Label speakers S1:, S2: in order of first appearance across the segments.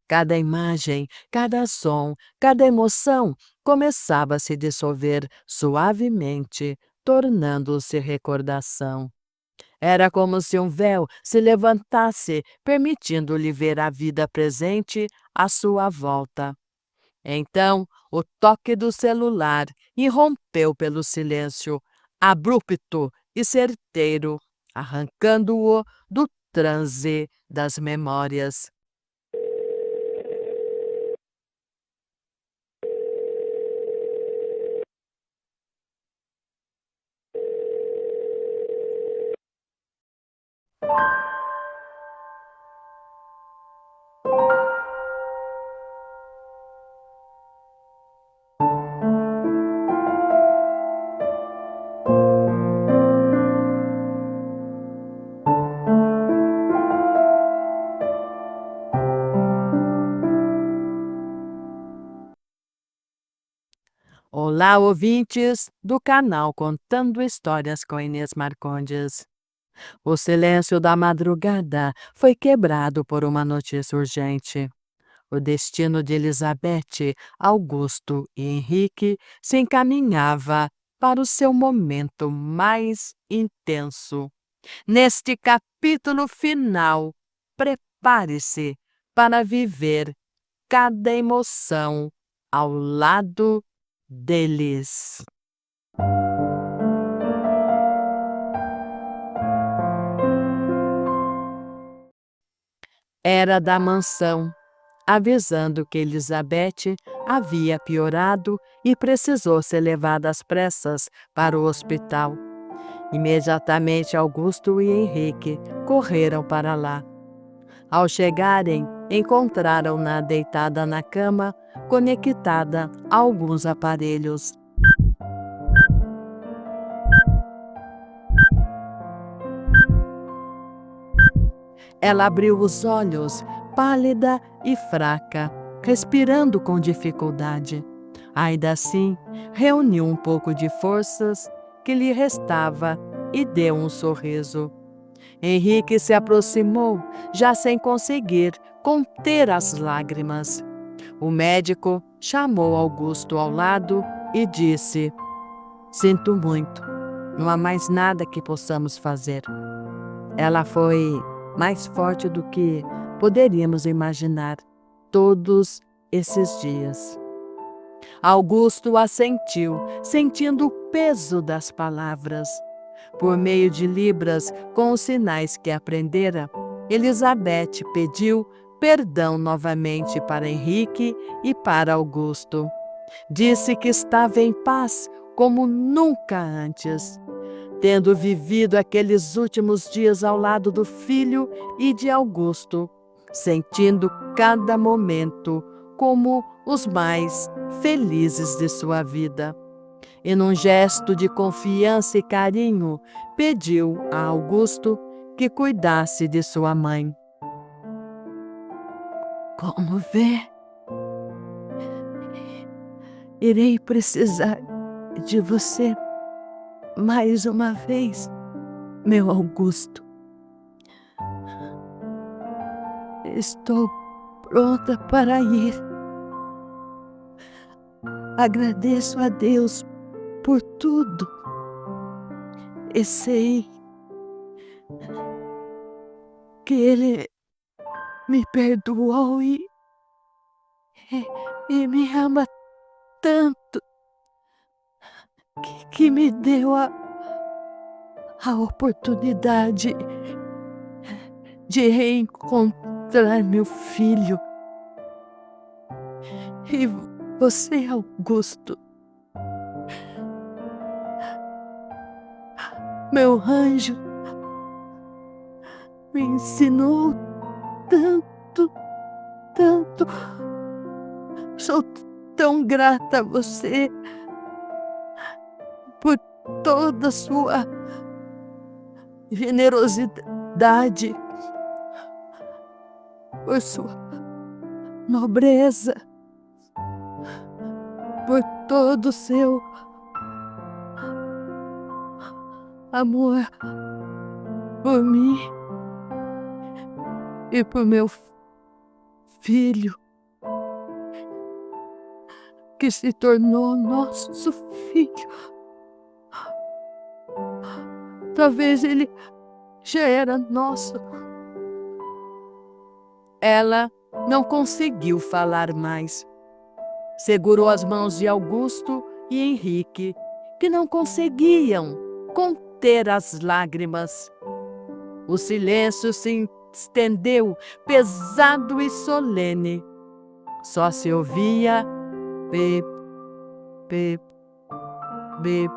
S1: Cada imagem, cada som, cada emoção começava a se dissolver suavemente, tornando-se recordação. Era como se um véu se levantasse, permitindo-lhe ver a vida presente à sua volta. Então, o toque do celular irrompeu pelo silêncio, abrupto e certeiro, arrancando-o do transe das memórias. Olá, ouvintes do canal Contando Histórias com Inês Marcondes. O silêncio da madrugada foi quebrado por uma notícia urgente. O destino de Elizabeth, Augusto e Henrique se encaminhava para o seu momento mais intenso. Neste capítulo final, prepare-se para viver cada emoção ao lado deles. Era da mansão, avisando que Elizabeth havia piorado e precisou ser levada às pressas para o hospital. Imediatamente Augusto e Henrique correram para lá. Ao chegarem, encontraram-na deitada na cama, conectada a alguns aparelhos. Ela abriu os olhos, pálida e fraca, respirando com dificuldade. Ainda assim, reuniu um pouco de forças que lhe restava e deu um sorriso. Henrique se aproximou, já sem conseguir conter as lágrimas. O médico chamou Augusto ao lado e disse: "Sinto muito, não há mais nada que possamos fazer. Ela foi mais forte do que poderíamos imaginar todos esses dias." Augusto assentiu, sentindo o peso das palavras. Por meio de libras, com os sinais que aprendera, Elizabeth pediu perdão novamente para Henrique e para Augusto. Disse que estava em paz como nunca antes, tendo vivido aqueles últimos dias ao lado do filho e de Augusto, sentindo cada momento como os mais felizes de sua vida. E num gesto de confiança e carinho, pediu a Augusto que cuidasse de sua mãe. "Como vê, irei precisar de você mais uma vez, meu Augusto. Estou pronta para ir. Agradeço a Deus por tudo e sei que Ele me perdoou e me ama tanto que me deu a oportunidade de reencontrar meu filho. E você, Augusto, meu anjo, me ensinou tanto, tanto. Sou tão grata a você por toda a sua generosidade, por sua nobreza, por todo o seu amor por mim e por meu filho, que se tornou nosso filho. Talvez ele já era nosso. Ela não conseguiu falar mais. Segurou as mãos de Augusto e Henrique, que não conseguiam conter as lágrimas. O silêncio se estendeu, pesado e solene. Só se ouvia bip, bip, bip,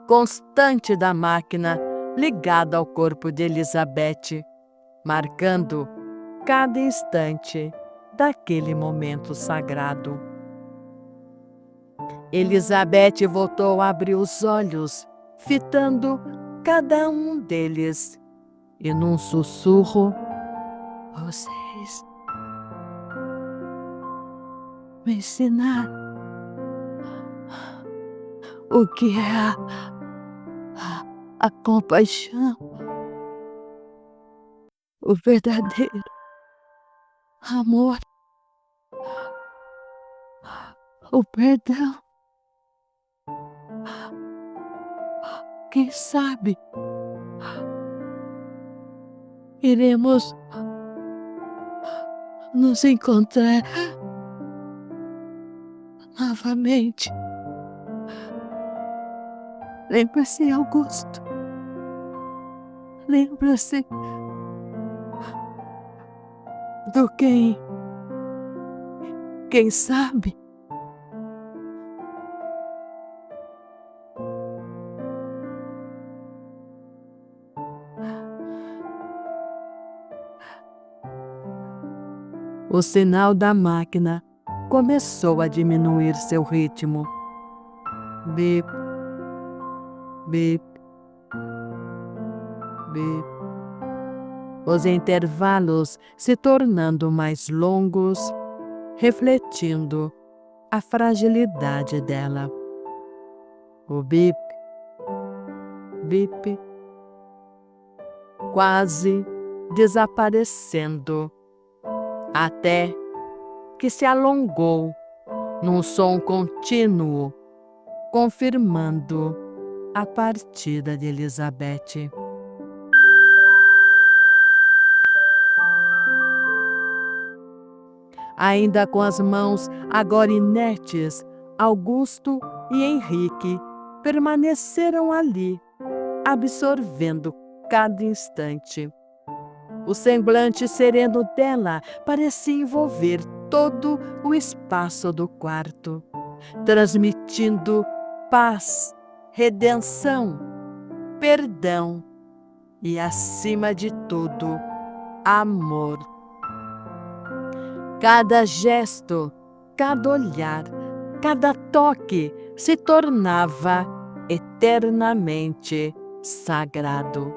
S1: constante da máquina ligada ao corpo de Elizabeth, marcando cada instante daquele momento sagrado. Elizabeth voltou a abrir os olhos, fitando cada um deles, e num sussurro: "Vocês me ensinaram o que é a compaixão, o verdadeiro amor, o perdão. Quem sabe iremos nos encontrar novamente." Lembra-se, Augusto? Lembra-se do quem sabe? O sinal da máquina começou a diminuir seu ritmo. Bip, bip, bip. Os intervalos se tornando mais longos, refletindo a fragilidade dela. O bip, bip, quase desaparecendo, até que se alongou num som contínuo, confirmando a partida de Elizabeth. Ainda com as mãos agora inertes, Augusto e Henrique permaneceram ali, absorvendo cada instante. O semblante sereno dela parecia envolver todo o espaço do quarto, transmitindo paz, redenção, perdão e, acima de tudo, amor. Cada gesto, cada olhar, cada toque se tornava eternamente sagrado.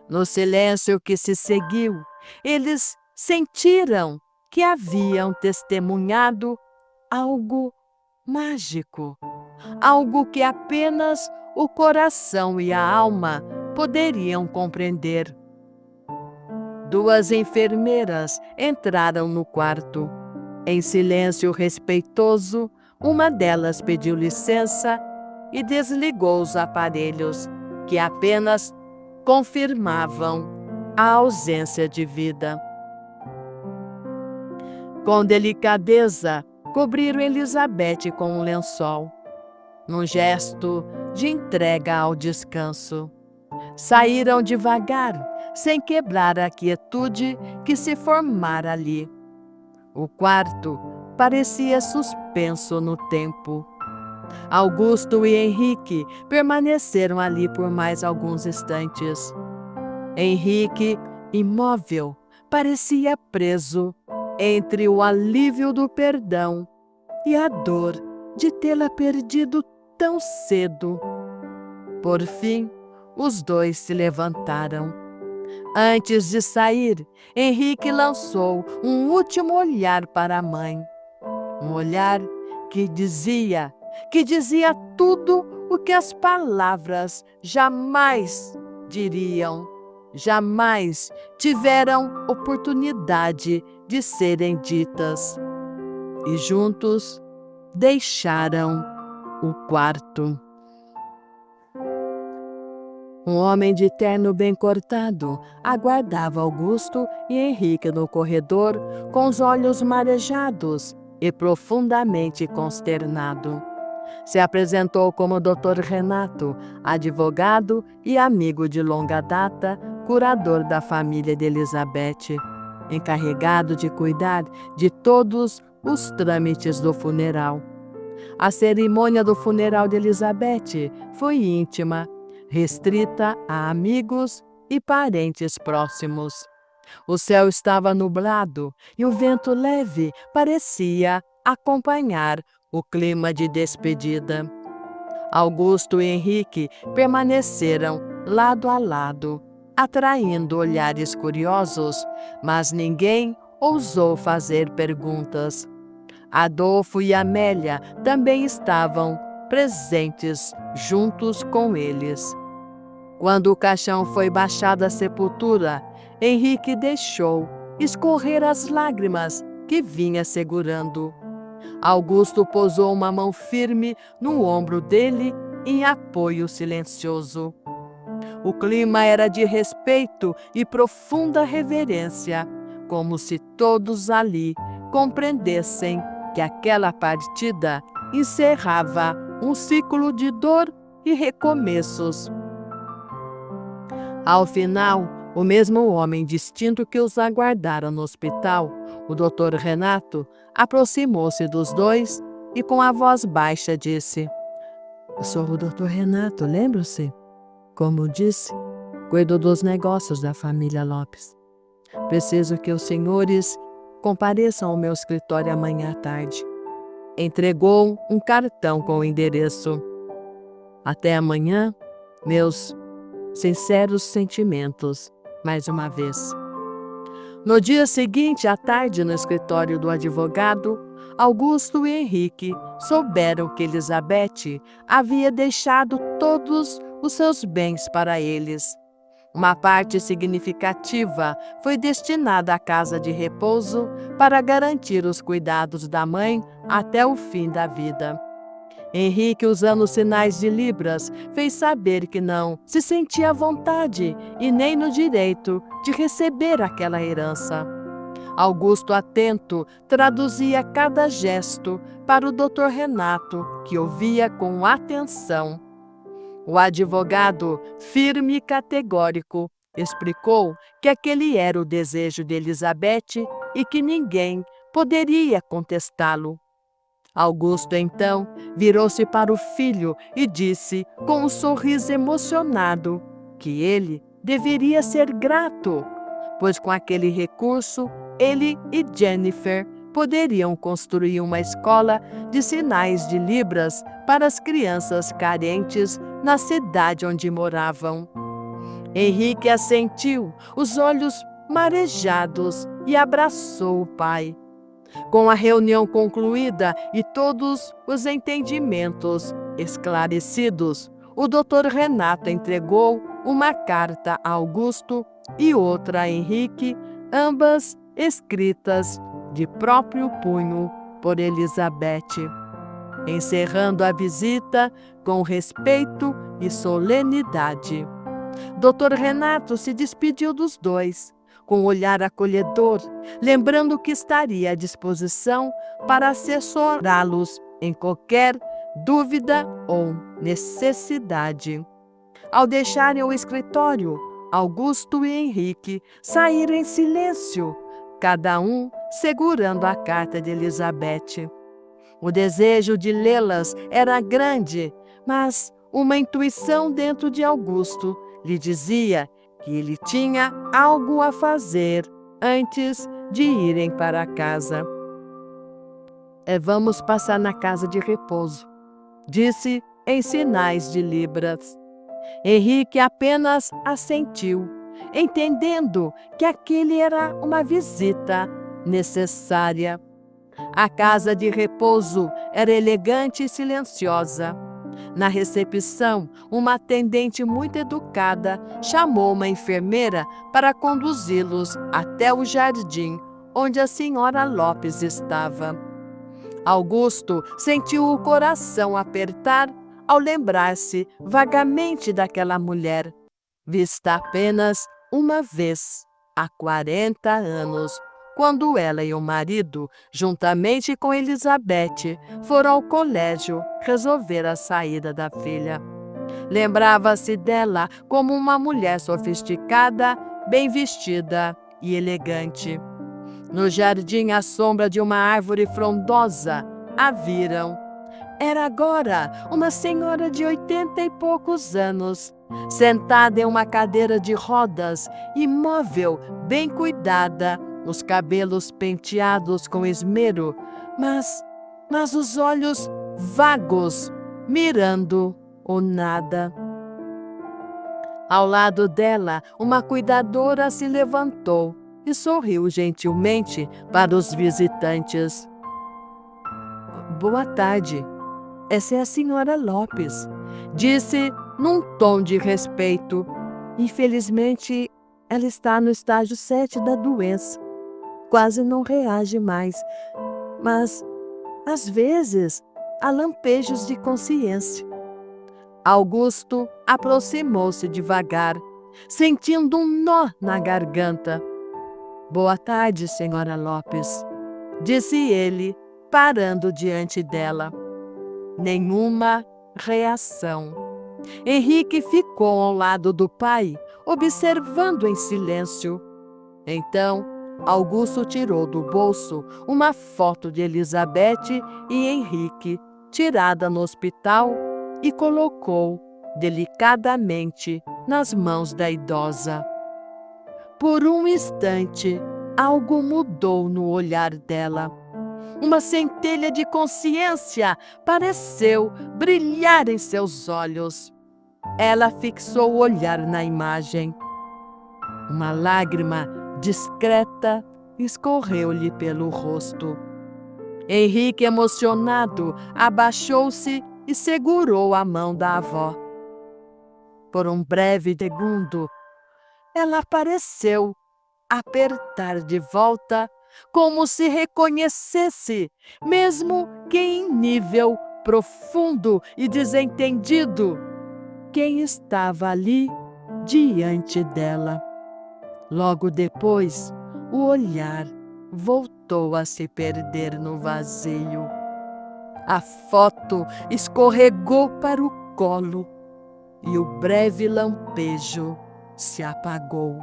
S1: No silêncio que se seguiu, eles sentiram que haviam testemunhado algo mágico, algo que apenas o coração e a alma poderiam compreender. Duas enfermeiras entraram no quarto. Em silêncio respeitoso, uma delas pediu licença e desligou os aparelhos, que apenas confirmavam a ausência de vida. Com delicadeza, cobriram Elizabeth com um lençol, num gesto de entrega ao descanso. Saíram devagar, sem quebrar a quietude que se formara ali. O quarto parecia suspenso no tempo. Augusto e Henrique permaneceram ali por mais alguns instantes. Henrique, imóvel, parecia preso entre o alívio do perdão e a dor de tê-la perdido tão cedo. Por fim, os dois se levantaram. Antes de sair, Henrique lançou um último olhar para a mãe. Um olhar que dizia tudo o que as palavras jamais diriam, jamais tiveram oportunidade de serem ditas. E juntos deixaram o quarto. Um homem de terno bem cortado aguardava Augusto e Henrique no corredor, com os olhos marejados e profundamente consternado. Se apresentou como Dr. Renato, advogado e amigo de longa data, curador da família de Elizabeth, encarregado de cuidar de todos os trâmites do funeral. A cerimônia do funeral de Elizabeth foi íntima, restrita a amigos e parentes próximos. O céu estava nublado e o vento leve parecia acompanhar o clima de despedida. Augusto e Henrique permaneceram lado a lado, atraindo olhares curiosos, mas ninguém ousou fazer perguntas. Adolfo e Amélia também estavam presentes juntos com eles. Quando o caixão foi baixado à sepultura, Henrique deixou escorrer as lágrimas que vinha segurando. Augusto pousou uma mão firme no ombro dele em apoio silencioso. O clima era de respeito e profunda reverência, como se todos ali compreendessem que aquela partida encerrava um ciclo de dor e recomeços. Ao final, o mesmo homem distinto que os aguardara no hospital, o Dr. Renato, aproximou-se dos dois e com a voz baixa disse: "Eu sou o Dr. Renato, lembra-se? Como disse, cuido dos negócios da família Lopes. Preciso que os senhores compareçam ao meu escritório amanhã à tarde." Entregou um cartão com o endereço. "Até amanhã, meus sinceros sentimentos, mais uma vez." No dia seguinte, à tarde, no escritório do advogado, Augusto e Henrique souberam que Elizabeth havia deixado todos os seus bens para eles. Uma parte significativa foi destinada à casa de repouso para garantir os cuidados da mãe até o fim da vida. Henrique, usando sinais de Libras, fez saber que não se sentia à vontade e nem no direito de receber aquela herança. Augusto, atento, traduzia cada gesto para o Dr. Renato, que ouvia com atenção. O advogado, firme e categórico, explicou que aquele era o desejo de Elizabeth e que ninguém poderia contestá-lo. Augusto, então, virou-se para o filho e disse, com um sorriso emocionado, que ele deveria ser grato, pois com aquele recurso, ele e Jennifer poderiam construir uma escola de sinais de Libras para as crianças carentes na cidade onde moravam. Henrique assentiu, os olhos marejados, e abraçou o pai. Com a reunião concluída e todos os entendimentos esclarecidos, o Dr. Renato entregou uma carta a Augusto e outra a Henrique, ambas escritas de próprio punho por Elizabeth, encerrando a visita com respeito e solenidade. Dr. Renato se despediu dos dois, com um olhar acolhedor, lembrando que estaria à disposição para assessorá-los em qualquer dúvida ou necessidade. Ao deixarem o escritório, Augusto e Henrique saíram em silêncio, cada um segurando a carta de Elizabeth. O desejo de lê-las era grande, mas uma intuição dentro de Augusto lhe dizia que ele tinha algo a fazer antes de irem para casa. Vamos passar na casa de repouso, disse em sinais de Libras. Henrique apenas assentiu, entendendo que aquele era uma visita necessária. A casa de repouso era elegante e silenciosa. Na recepção, uma atendente muito educada chamou uma enfermeira para conduzi-los até o jardim, onde a senhora Lopes estava. Augusto sentiu o coração apertar ao lembrar-se vagamente daquela mulher, vista apenas uma vez, há 40 anos, quando ela e o marido, juntamente com Elizabeth, foram ao colégio resolver a saída da filha. Lembrava-se dela como uma mulher sofisticada, bem vestida e elegante. No jardim, à sombra de uma árvore frondosa, a viram. Era agora uma senhora de 80 e poucos anos, sentada em uma cadeira de rodas, imóvel, bem cuidada, os cabelos penteados com esmero, mas os olhos vagos, mirando o nada. Ao lado dela, uma cuidadora se levantou e sorriu gentilmente para os visitantes. Boa tarde, essa é a senhora Lopes, disse num tom de respeito. Infelizmente, ela está no estágio 7 da doença. Quase não reage mais, mas às vezes há lampejos de consciência. Augusto aproximou-se devagar, sentindo um nó na garganta. Boa tarde, senhora Lopes, disse ele, parando diante dela. Nenhuma reação. Henrique ficou ao lado do pai, observando em silêncio. Então, Augusto tirou do bolso uma foto de Elizabeth e Henrique, tirada no hospital, e colocou delicadamente nas mãos da idosa. Por um instante, algo mudou no olhar dela. Uma centelha de consciência pareceu brilhar em seus olhos. Ela fixou o olhar na imagem. Uma lágrima discreta escorreu-lhe pelo rosto. Henrique, emocionado, abaixou-se e segurou a mão da avó. Por um breve segundo, ela pareceu apertar de volta, como se reconhecesse, mesmo que em nível profundo e desentendido, quem estava ali diante dela. Logo depois, o olhar voltou a se perder no vazio. A foto escorregou para o colo e o breve lampejo se apagou.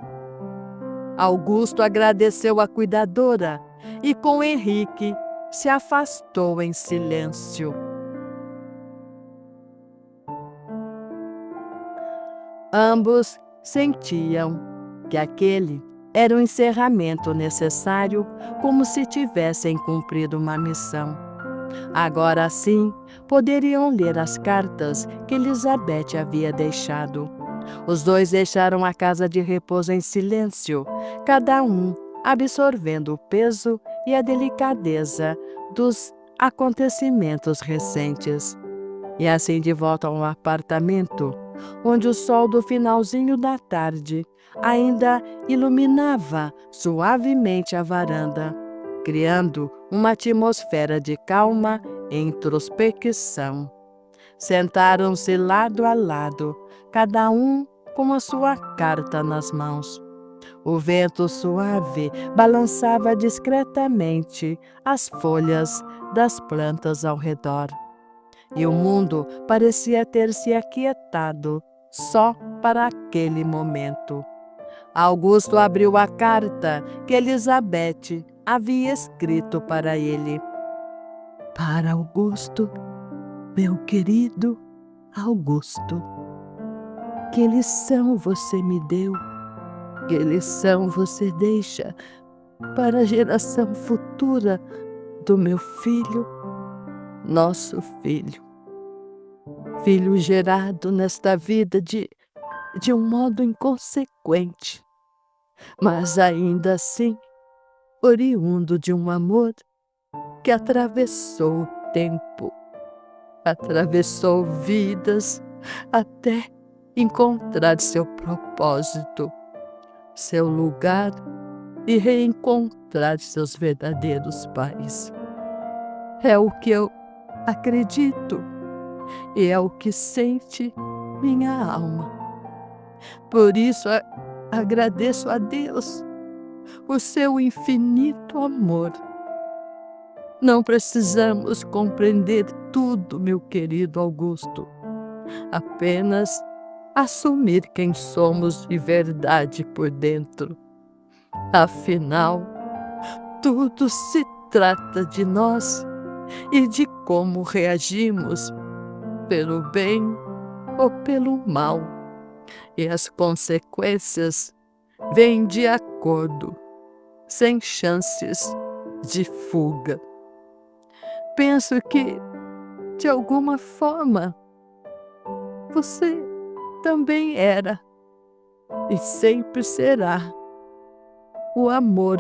S1: Augusto agradeceu a cuidadora e, com Henrique, se afastou em silêncio. Ambos sentiam que aquele era o encerramento necessário, como se tivessem cumprido uma missão. Agora sim, poderiam ler as cartas que Elizabeth havia deixado. Os dois deixaram a casa de repouso em silêncio, cada um absorvendo o peso e a delicadeza dos acontecimentos recentes. E assim, de volta ao apartamento, onde o sol do finalzinho da tarde ainda iluminava suavemente a varanda, criando uma atmosfera de calma e introspecção. Sentaram-se lado a lado, cada um com a sua carta nas mãos. O vento suave balançava discretamente as folhas das plantas ao redor. E o mundo parecia ter se aquietado só para aquele momento. Augusto abriu a carta que Elizabeth havia escrito para ele. Para Augusto, meu querido Augusto, que lição você me deu, que lição você deixa para a geração futura do meu filho, nosso filho. Filho gerado nesta vida de um modo inconsequente, mas ainda assim oriundo de um amor que atravessou o tempo, atravessou vidas até encontrar seu propósito, seu lugar e reencontrar seus verdadeiros pais. É o que eu acredito e é o que sente minha alma. Por isso, agradeço a Deus por seu infinito amor. Não precisamos compreender tudo, meu querido Augusto. Apenas assumir quem somos de verdade por dentro. Afinal, tudo se trata de nós e de como reagimos, pelo bem ou pelo mal. E as consequências vêm de acordo, sem chances de fuga. Penso que, de alguma forma, você também era e sempre será o amor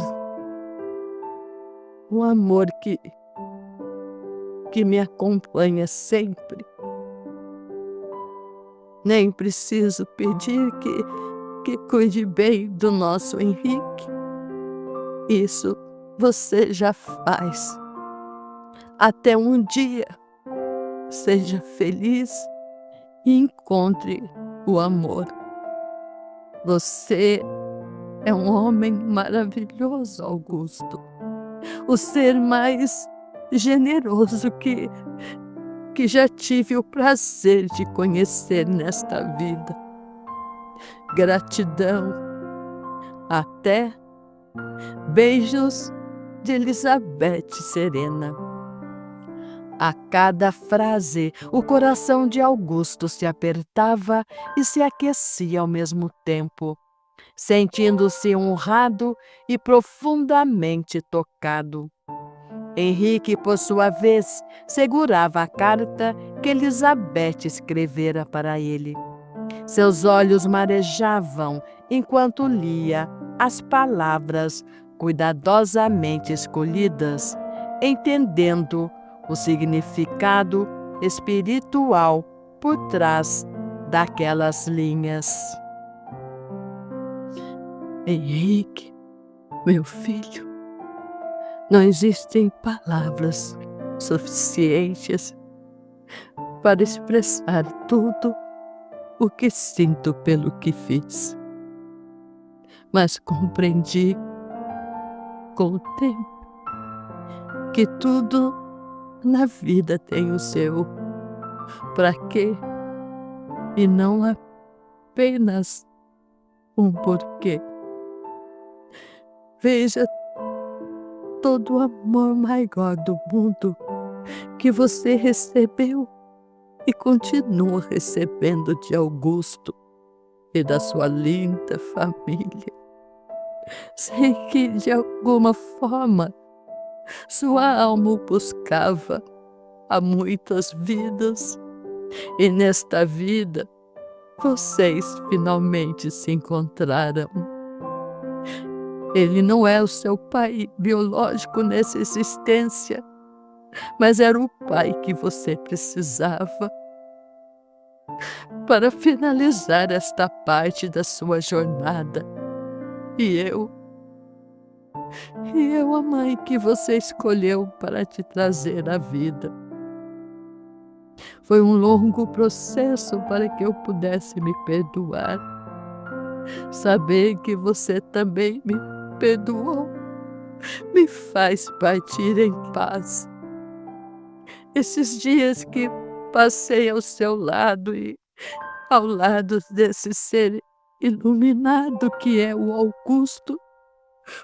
S1: que me acompanha sempre. Nem preciso pedir que cuide bem do nosso Henrique. Isso você já faz. Até um dia seja feliz e encontre o amor. Você é um homem maravilhoso, Augusto. O ser mais generoso que já tive o prazer de conhecer nesta vida. Gratidão. Até. Beijos de Elizabeth Serena. A cada frase, o coração de Augusto se apertava e se aquecia ao mesmo tempo, sentindo-se honrado e profundamente tocado. Henrique, por sua vez, segurava a carta que Elizabeth escrevera para ele. Seus olhos marejavam enquanto lia as palavras cuidadosamente escolhidas, entendendo o significado espiritual por trás daquelas linhas. Henrique, meu filho, não existem palavras suficientes para expressar tudo o que sinto pelo que fiz. Mas compreendi com o tempo que tudo na vida tem o seu para quê e não apenas um porquê. Veja todo o amor maior do mundo que você recebeu e continua recebendo de Augusto e da sua linda família. Sei que, de alguma forma, sua alma o buscava há muitas vidas, e nesta vida vocês finalmente se encontraram. Ele não é o seu pai biológico nessa existência, mas era o pai que você precisava. Para finalizar esta parte da sua jornada. E eu, a mãe que você escolheu para te trazer à vida. Foi um longo processo para que eu pudesse me perdoar. Saber que você também me perdoou me faz partir em paz. Esses dias que passei ao seu lado e ao lado desse ser iluminado que é o Augusto,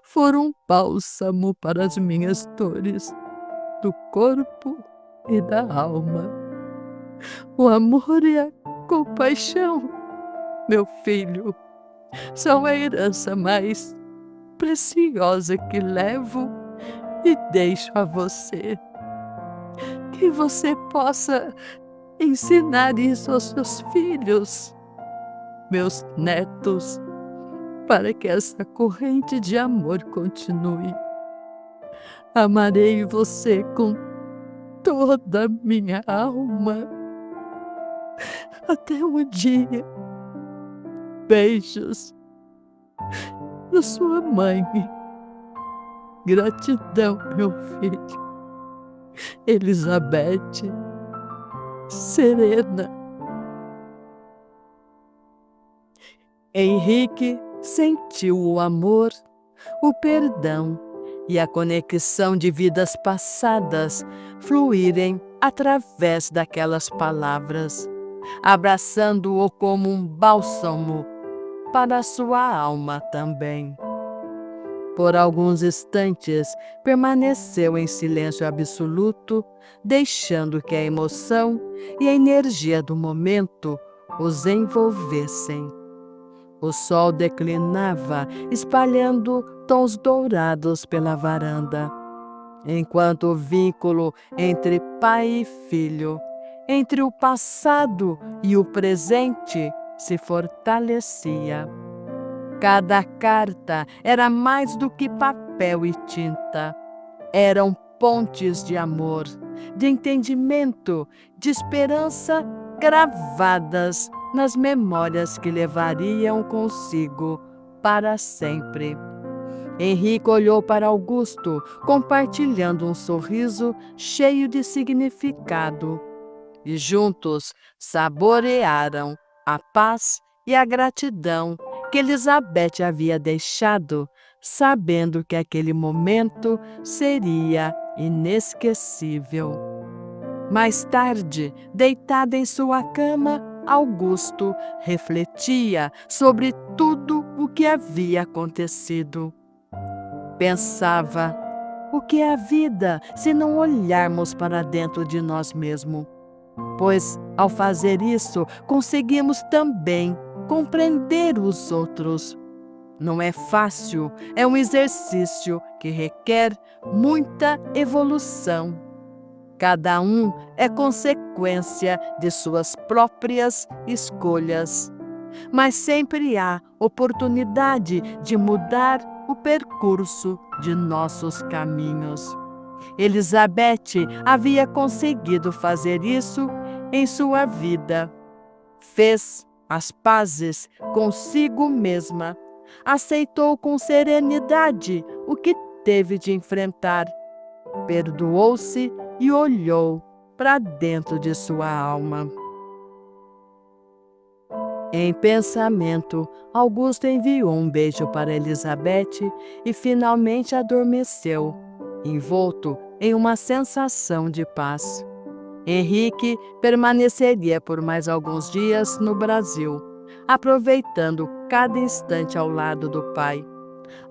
S1: foram um bálsamo para as minhas dores do corpo e da alma. O amor e a compaixão, meu filho, são a herança mais preciosa que levo e deixo a você. Que você possa ensinar isso aos seus filhos, meus netos, para que essa corrente de amor continue. Amarei você com toda a minha alma. Até um dia. Beijos da sua mãe. Gratidão, meu filho. Elizabeth, Serena. Henrique sentiu o amor, o perdão e a conexão de vidas passadas fluírem através daquelas palavras, abraçando-o como um bálsamo para a sua alma também. Por alguns instantes, permaneceu em silêncio absoluto, deixando que a emoção e a energia do momento os envolvessem. O sol declinava, espalhando tons dourados pela varanda, enquanto o vínculo entre pai e filho, entre o passado e o presente, se fortalecia. Cada carta era mais do que papel e tinta. Eram pontes de amor, de entendimento, de esperança gravadas nas memórias que levariam consigo para sempre. Henrique olhou para Augusto, compartilhando um sorriso cheio de significado, e juntos saborearam a paz e a gratidão que Elizabeth havia deixado, sabendo que aquele momento seria inesquecível. Mais tarde, deitado em sua cama, Augusto refletia sobre tudo o que havia acontecido. Pensava: o que é a vida se não olharmos para dentro de nós mesmos? Pois, ao fazer isso, conseguimos também compreender os outros. Não é fácil, é um exercício que requer muita evolução. Cada um é consequência de suas próprias escolhas, mas sempre há oportunidade de mudar o percurso de nossos caminhos. Elizabeth havia conseguido fazer isso em sua vida. Fez as pazes consigo mesma, aceitou com serenidade o que teve de enfrentar, perdoou-se e olhou para dentro de sua alma. Em pensamento, Augusto enviou um beijo para Elizabeth e finalmente adormeceu, envolto em uma sensação de paz. Henrique permaneceria por mais alguns dias no Brasil, aproveitando cada instante ao lado do pai.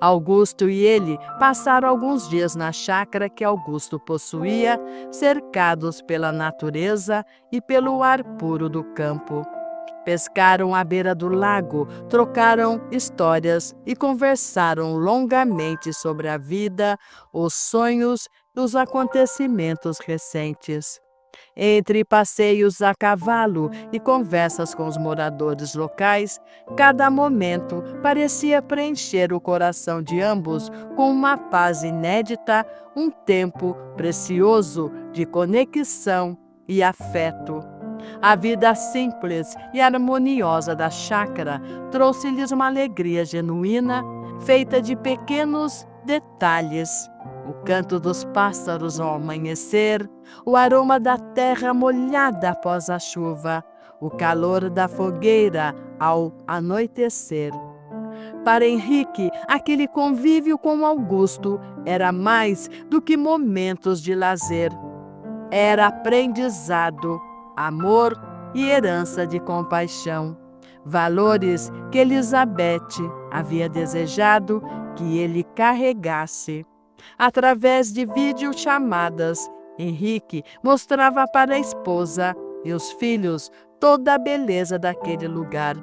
S1: Augusto e ele passaram alguns dias na chácara que Augusto possuía, cercados pela natureza e pelo ar puro do campo. Pescaram à beira do lago, trocaram histórias e conversaram longamente sobre a vida, os sonhos e os acontecimentos recentes. Entre passeios a cavalo e conversas com os moradores locais, cada momento parecia preencher o coração de ambos com uma paz inédita, um tempo precioso de conexão e afeto. A vida simples e harmoniosa da chácara trouxe-lhes uma alegria genuína, feita de pequenos detalhes. O canto dos pássaros ao amanhecer, o aroma da terra molhada após a chuva, o calor da fogueira ao anoitecer. Para Henrique, aquele convívio com Augusto era mais do que momentos de lazer. Era aprendizado, amor e herança de compaixão. Valores que Elizabeth havia desejado que ele carregasse. Através de videochamadas, Henrique mostrava para a esposa e os filhos toda a beleza daquele lugar,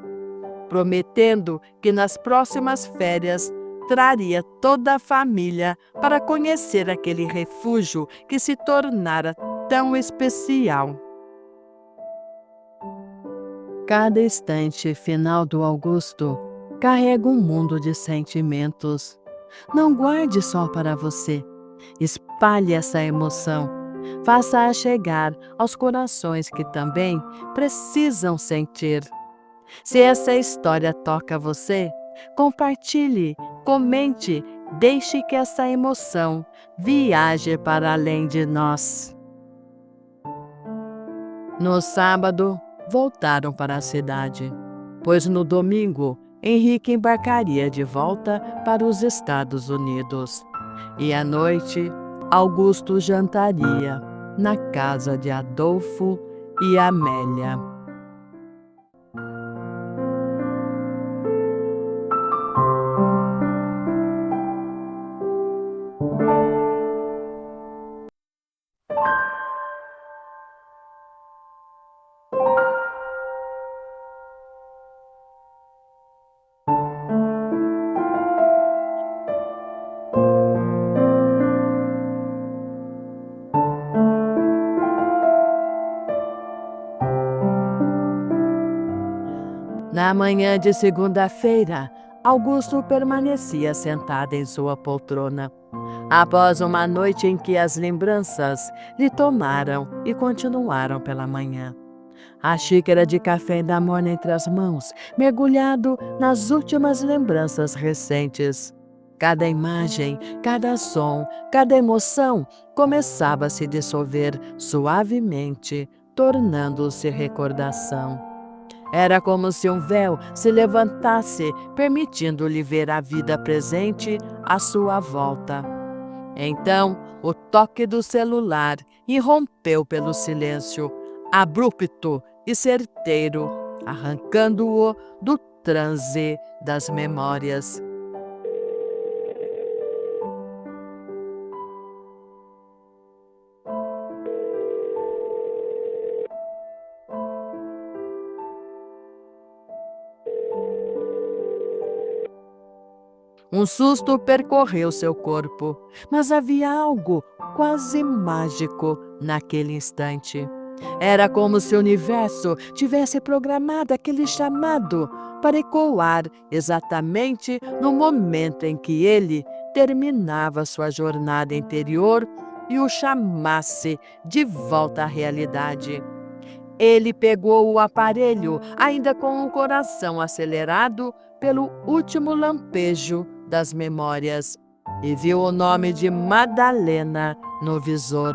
S1: prometendo que nas próximas férias traria toda a família para conhecer aquele refúgio que se tornara tão especial. Cada instante final do Augusto carrega um mundo de sentimentos. Não guarde só para você. Espalhe essa emoção. Faça-a chegar aos corações que também precisam sentir. Se essa história toca você, compartilhe, comente deixe que essa emoção viaje para além de nós. No sábado, voltaram para a cidade, pois no domingo Henrique embarcaria de volta para os Estados Unidos. E à noite, Augusto jantaria na casa de Adolfo e Amélia. Na manhã de segunda-feira, Augusto permanecia sentado em sua poltrona. Após uma noite em que as lembranças lhe tomaram e continuaram pela manhã. A xícara de café ainda morna entre as mãos, mergulhado nas últimas lembranças recentes. Cada imagem, cada som, cada emoção começava a se dissolver suavemente, tornando-se recordação. Era como se um véu se levantasse, permitindo-lhe ver a vida presente à sua volta. Então, o toque do celular irrompeu pelo silêncio, abrupto e certeiro, arrancando-o do transe das memórias. Um susto percorreu seu corpo, mas havia algo quase mágico naquele instante. Era como se o universo tivesse programado aquele chamado para ecoar exatamente no momento em que ele terminava sua jornada interior e o chamasse de volta à realidade. Ele pegou o aparelho, ainda com o coração acelerado pelo último lampejo das memórias, e viu o nome de Madalena no visor.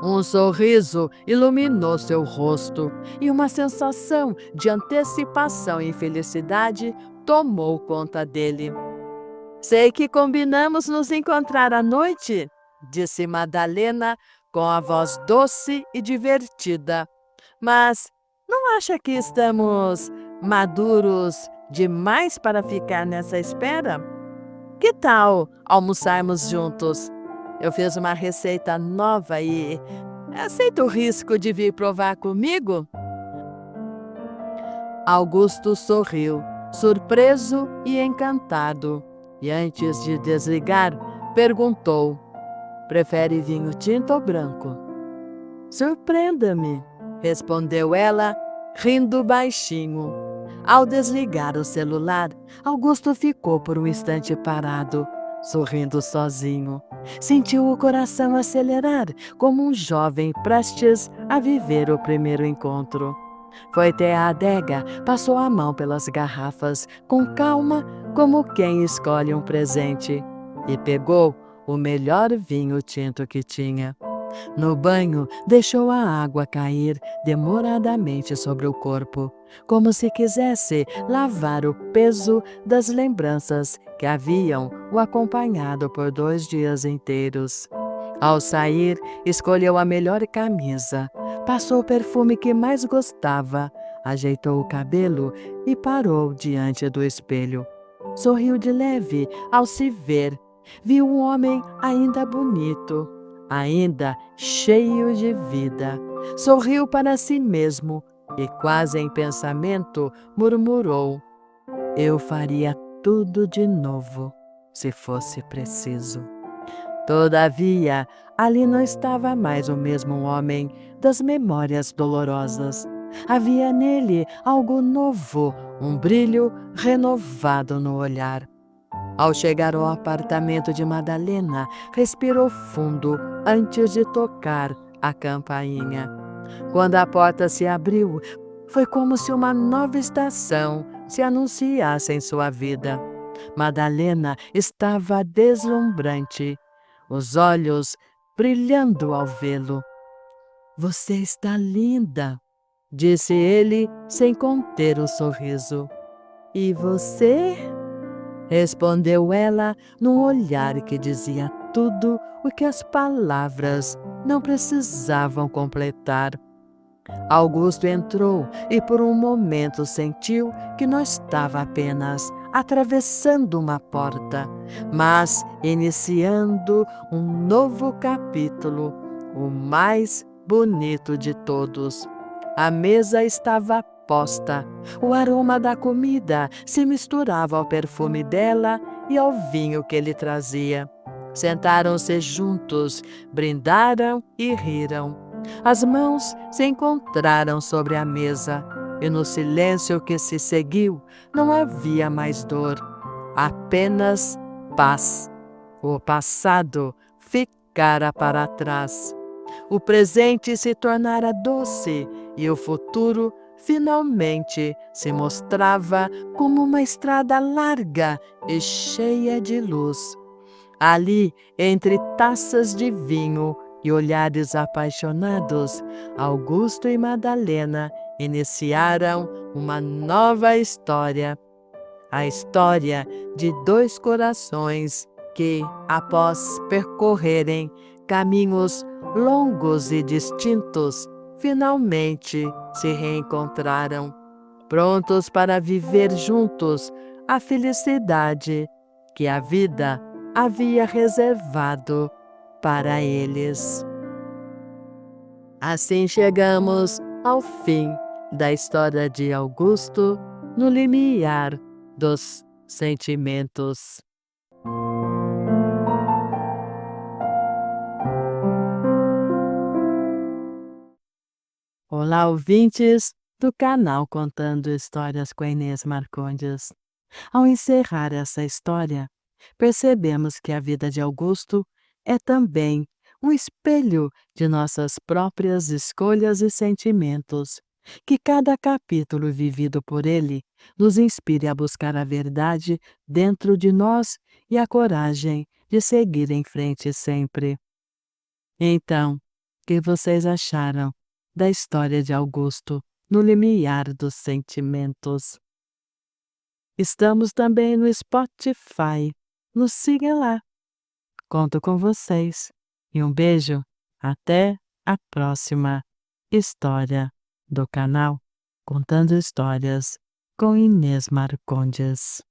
S1: Um sorriso iluminou seu rosto e uma sensação de antecipação e felicidade tomou conta dele. "Sei que combinamos nos encontrar à noite", disse Madalena com a voz doce e divertida. "Mas não acha que estamos maduros demais para ficar nessa espera? Que tal almoçarmos juntos? Eu fiz uma receita nova e aceita o risco de vir provar comigo?" Augusto sorriu, surpreso e encantado, e antes de desligar, perguntou: "Prefere vinho tinto ou branco?" "Surpreenda-me", respondeu ela, rindo baixinho. Ao desligar o celular, Augusto ficou por um instante parado, sorrindo sozinho. Sentiu o coração acelerar, como um jovem prestes a viver o primeiro encontro. Foi até a adega, passou a mão pelas garrafas, com calma, como quem escolhe um presente, e pegou o melhor vinho tinto que tinha. No banho, deixou a água cair demoradamente sobre o corpo, como se quisesse lavar o peso das lembranças que haviam o acompanhado por 2 dias inteiros. Ao sair, escolheu a melhor camisa, passou o perfume que mais gostava, ajeitou o cabelo e parou diante do espelho. Sorriu de leve ao se ver. Viu um homem ainda bonito, ainda cheio de vida. Sorriu para si mesmo e, quase em pensamento, murmurou: "Eu faria tudo de novo, se fosse preciso." Todavia, ali não estava mais o mesmo homem das memórias dolorosas. Havia nele algo novo, um brilho renovado no olhar. Ao chegar ao apartamento de Madalena, respirou fundo antes de tocar a campainha. Quando a porta se abriu, foi como se uma nova estação se anunciasse em sua vida. Madalena estava deslumbrante, os olhos brilhando ao vê-lo. "Você está linda", disse ele sem conter o sorriso. "E você?", respondeu ela num olhar que dizia tudo o que as palavras não precisavam completar. Augusto entrou e por um momento sentiu que não estava apenas atravessando uma porta, mas iniciando um novo capítulo, o mais bonito de todos. A mesa estava posta, o aroma da comida se misturava ao perfume dela e ao vinho que ele trazia. Sentaram-se juntos, brindaram e riram. As mãos se encontraram sobre a mesa, e no silêncio que se seguiu não havia mais dor, apenas paz. O passado ficara para trás. O presente se tornara doce e o futuro finalmente se mostrava como uma estrada larga e cheia de luz. Ali, entre taças de vinho e olhares apaixonados, Augusto e Madalena iniciaram uma nova história. A história de dois corações que, após percorrerem caminhos longos e distintos, finalmente se reencontraram, prontos para viver juntos a felicidade que a vida havia reservado para eles. Assim chegamos ao fim da história de Augusto no limiar dos sentimentos. Olá, ouvintes do canal Contando Histórias com a Inês Marcondes. Ao encerrar essa história, percebemos que a vida de Augusto é também um espelho de nossas próprias escolhas e sentimentos, que cada capítulo vivido por ele nos inspire a buscar a verdade dentro de nós e a coragem de seguir em frente sempre. Então, o que vocês acharam da história de Augusto no limiar dos sentimentos? Estamos também no Spotify. Nos siga lá. Conto com vocês. E um beijo. Até a próxima história do canal Contando Histórias com Inês Marcondes.